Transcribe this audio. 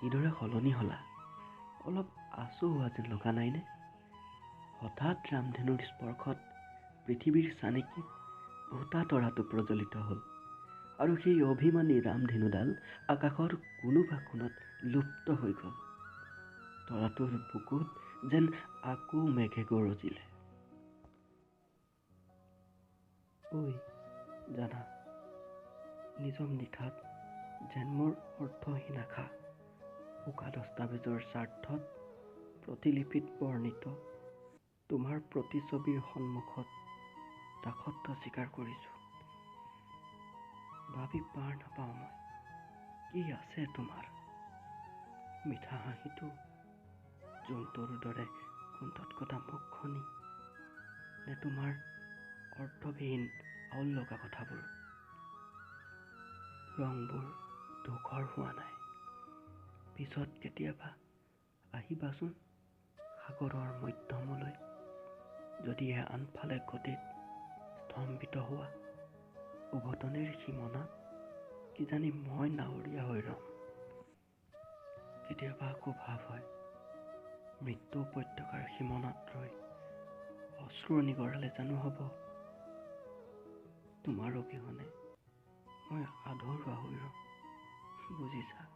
কিদৰে সলনি হলা? অলপ আচু হোৱা যেন লগা নাইনে? হঠাৎ ৰামধেনুৰ স্পৰ্শত পৃথিৱীৰ চানেকিত ভোটা তৰাটো প্ৰজ্বলিত হ'ল আৰু সেই অভিমানী ৰামধেনুডাল আকাশৰ কোনোবা কোণত লুপ্ত হৈ গ'ল। তৰাটোৰ বুকুত যেন আকৌ মেঘে গৰজিলে। ঐ জানা, নিজম নিশাত যেন মোৰ অৰ্থহীন আশা উকা দস্তাবেজৰ স্বাৰ্থত প্ৰতিলিপিত বৰ্ণিত তোমাৰ প্ৰতিছবিৰ সন্মুখত দাসত্ব স্বীকাৰ কৰিছোঁ। ভাবি পাৰ নাপাওঁ মই, কি আছে তোমাৰ মিঠা হাঁহিটো, জোনটোৰ দৰে কুণ্ঠত কটা মুখখনি, নে তোমাৰ অৰ্থবিহীন আউল লগা কথাবোৰ? ৰংবোৰ ধূসৰ হোৱা নাই? পিছত কেতিয়াবা আহিবাচোন সাগৰৰ মধ্যমলৈ, যদিহে আনফালে গতিত স্তম্ভিত হোৱা উভতনিৰ সীমনাত কিজানি মই নাৱৰীয়া হৈ ৰম। কেতিয়াবা আকৌ ভাৱ হয়, মৃত্যু উপত্যকাৰ সীমনাত ৰৈ অশ্ৰু নিগৰালে জানো হ'ব তোমাৰ অবিহনে মই আধৰুৱা হৈ ৰম, বুজিছা?